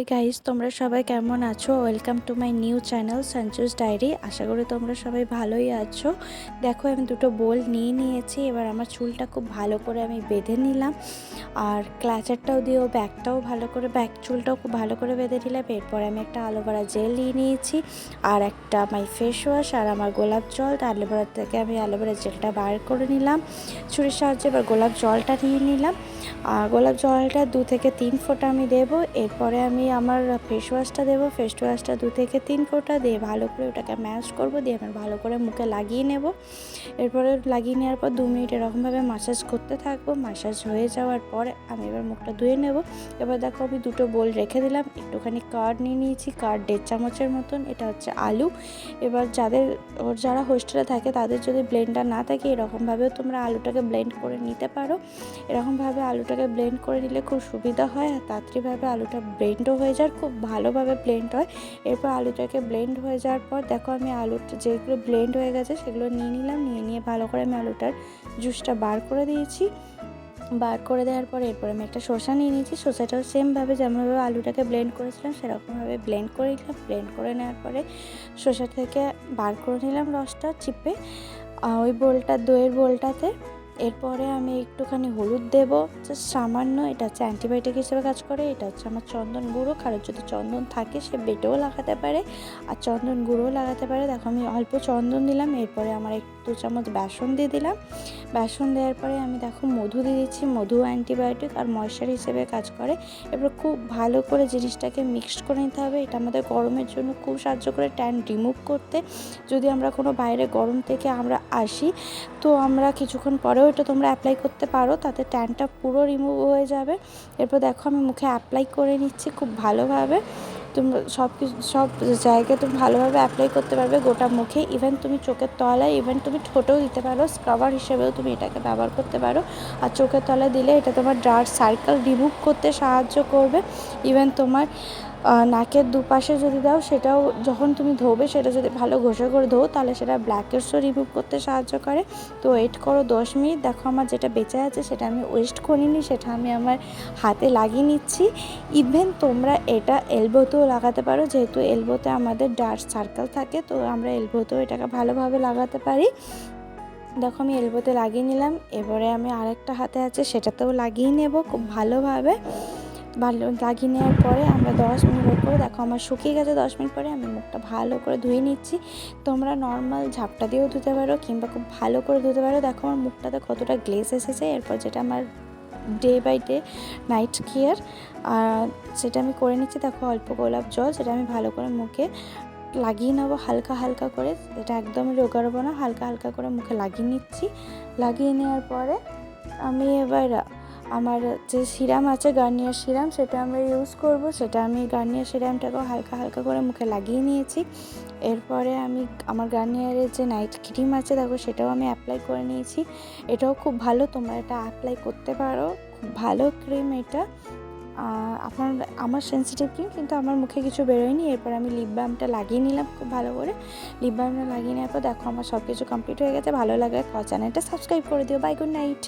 Hi guys, তোমরা সবাই কেমন আছো? Welcome to my new channel Sanju's diary. আশা করি তোমরা সবাই ভালোই আছো। দেখো, আমি দুটো বোল নিয়ে নিয়েছি। এবার আমার চুলটা খুব ভালো করে আমি বেঁধে নিলাম, আর ক্লাচারটাও দিয়েও ব্যাকটাও ভালো করে, ব্যাক চুলটাও খুব ভালো করে বেঁধে নিলাম। এরপরে আমি একটা অ্যালোভেরা জেল নিয়ে নিয়েছি, আর একটা মাই ফেস ওয়াশ, আর আমার গোলাপ জল। অ্যালোভেরা থেকে আমি অ্যালোভেরা জেলটা বার করে নিলাম ছুরির সাহায্যে। এবার গোলাপ জলটা নিয়ে নিলাম, আর গোলাপ জলটা 2 থেকে 3 ফোঁটা আমি দেবো। এরপরে আমি আমার ফেস ওয়াশটা দেবো। ফেস ওয়াশটা 2 থেকে 3 ফোঁটা দিয়ে ভালো করে ওটাকে ম্যাশ করবো, দিয়ে আমি ভালো করে মুখে লাগিয়ে নেব। এরপরে লাগিয়ে নেওয়ার পর 2 মিনিট এরকমভাবে ম্যাসাজ করতে থাকবো। ম্যাসাজ হয়ে যাওয়ার পরে আমি এবার মুখটা ধুয়ে নেব। এবার দেখো, আমি দুটো বোল রেখে দিলাম, একটুখানি কার্ড নিয়ে নিয়েছি, কার্ড 1.5 চামচের মতন। এটা হচ্ছে আলু। এবার যারা হোস্টেলে থাকে তাদের যদি ব্লেন্ডার না থাকে, এরকমভাবেও তোমরা আলুটাকে ব্লেন্ড করে নিতে পারো। এরকমভাবে আলুটাকে ব্লেন্ড করে নিলে খুব সুবিধা হয়, আর তাড়াতাড়িভাবে আলুটা ব্লেন্ডও হয়ে যায়, খুব ভালোভাবে ব্লেন্ড হয়। এরপর আলুটাকে ব্লেন্ড হয়ে যাওয়ার পর দেখো, আমি আলুটা যেগুলো ব্লেন্ড হয়ে গেছে সেগুলো নিয়ে নিলাম। নিয়ে ভালো করে আমি আলুটার জুসটা বার করে দিয়েছি। বার করে দেওয়ার পরে এরপর আমি একটা শসা নিয়ে নিয়েছি। শসাটাও সেমভাবে যেমনভাবে আলুটাকে ব্লেন্ড করেছিলাম সেরকমভাবে ব্লেন্ড করে নিলাম। ব্লেন্ড করে নেওয়ার পরে শসা থেকে বার করে নিলাম রসটা চিপে ওই দইয়ের বোলটাতে। এরপরে আমি একটুখানি হলুদ দেবো, জাস্ট সামান্য। এটা হচ্ছে অ্যান্টিবায়োটিক হিসেবে কাজ করে। এটা হচ্ছে আমার চন্দন গুঁড়ো। কারোর যদি চন্দন থাকে সে বেটেও লাগাতে পারে, আর চন্দন গুঁড়োও লাগাতে পারে। দেখো, আমি অল্প চন্দন দিলাম। এরপরে আমার 2 চামচ বেসন দিয়ে দিলাম। বেসন দেওয়ার পরে আমি দেখো মধু দিয়ে দিচ্ছি। মধু অ্যান্টিবায়োটিক আর ময়েশ্চার হিসেবে কাজ করে। এবার খুব ভালো করে জিনিসটাকে মিক্সড করে নিতে হবে। এটা আমাদের গরমের জন্য খুব সাহায্য করে ট্যান রিমুভ করতে। যদি আমরা কোনো বাইরে গরম থেকে আমরা আসি, তো আমরা কিছুক্ষণ পরেও এটা তোমরা অ্যাপ্লাই করতে পারো, তাতে ট্যানটা পুরো রিমুভ হয়ে যাবে। এরপর দেখো, আমি মুখে অ্যাপ্লাই করে নিচ্ছি খুব ভালোভাবে। তোমরা সব জায়গায় তুমি ভালোভাবে অ্যাপ্লাই করতে পারবে, গোটা মুখে। ইভেন তুমি চোখের তলায়, ইভেন তুমি ঠোঁটেও দিতে পারো। স্ক্রাবার হিসেবেও তুমি এটাকে ব্যবহার করতে পারো। আর চোখের তলায় দিলে এটা তোমার ডার্ক সার্কেল রিমুভ করতে সাহায্য করবে। ইভেন তোমার নাকের দুপাশে যদি দাও, সেটাও যখন তুমি ধোবে সেটা যদি ভালো ঘষে করে ধোও, তাহলে সেটা ব্ল্যাকহেডসও রিমুভ করতে সাহায্য করে। তো ওয়েট করো 10 মিনিট। দেখো, আমার যেটা বেঁচে আছে সেটা আমি ওয়েস্ট করিনি, সেটা আমি আমার হাতে লাগিয়ে নিচ্ছি। ইভেন তোমরা এটা এলবোতেও লাগাতে পারো, যেহেতু এলবোতে আমাদের ডার্ক সার্কেল থাকে, তো আমরা এলবোতেও এটাকে ভালোভাবে লাগাতে পারি। দেখো, আমি এলবোতে লাগিয়ে নিলাম। এবারে আমি আরেকটা হাতে আছে সেটাতেও লাগিয়ে নেব খুব ভালোভাবে। ভালো লাগিয়ে নেওয়ার পরে আমরা 10 মিনিট ওয়েট করে, দেখো আমার শুকিয়ে গেছে। 10 মিনিট পরে আমি মুখটা ভালো করে ধুয়ে নিচ্ছি। তোমরা নর্মাল ঝাপটা দিয়েও ধুতে পারো, কিংবা খুব ভালো করে ধুতে পারো। দেখো আমার মুখটাতে কতটা গ্লেজ এসেছে। এরপর যেটা আমার day by day night care, সেটা আমি করে নিচ্ছি। দেখো, অল্প গোলাপ জল, সেটা আমি ভালো করে মুখে লাগিয়ে নেবো হালকা হালকা করে। এটা একদমই রোগাবো না, হালকা হালকা করে মুখে লাগিয়ে নিচ্ছি। লাগিয়ে নেওয়ার পরে আমি এবার আমার যে সিরাম আছে, গার্নিয়ার সিরাম, সেটা আমরা ইউজ করব। সেটা আমি গার্নিয়ার সিরামটাকেও হালকা হালকা করে মুখে লাগিয়ে নিয়েছি। এরপরে আমি আমার গার্নিয়ারের যে নাইট ক্রিম আছে, দেখো সেটাও আমি অ্যাপ্লাই করে নিয়েছি। এটাও খুব ভালো, তোমরা এটা অ্যাপ্লাই করতে পারো। খুব ভালো ক্রিম এটা। আমার সেন্সিটিভ ক্রিম, কিন্তু আমার মুখে কিছু বেরোয়নি। এরপর আমি লিপ বামটা লাগিয়ে নিলাম খুব ভালো করে। লিপ বামটা লাগিয়ে নেওয়ার পর দেখো আমার সব কিছু কমপ্লিট হয়ে গেছে। ভালো লাগে চ্যানেলটা সাবস্ক্রাইব করে দিও। Bye, good night.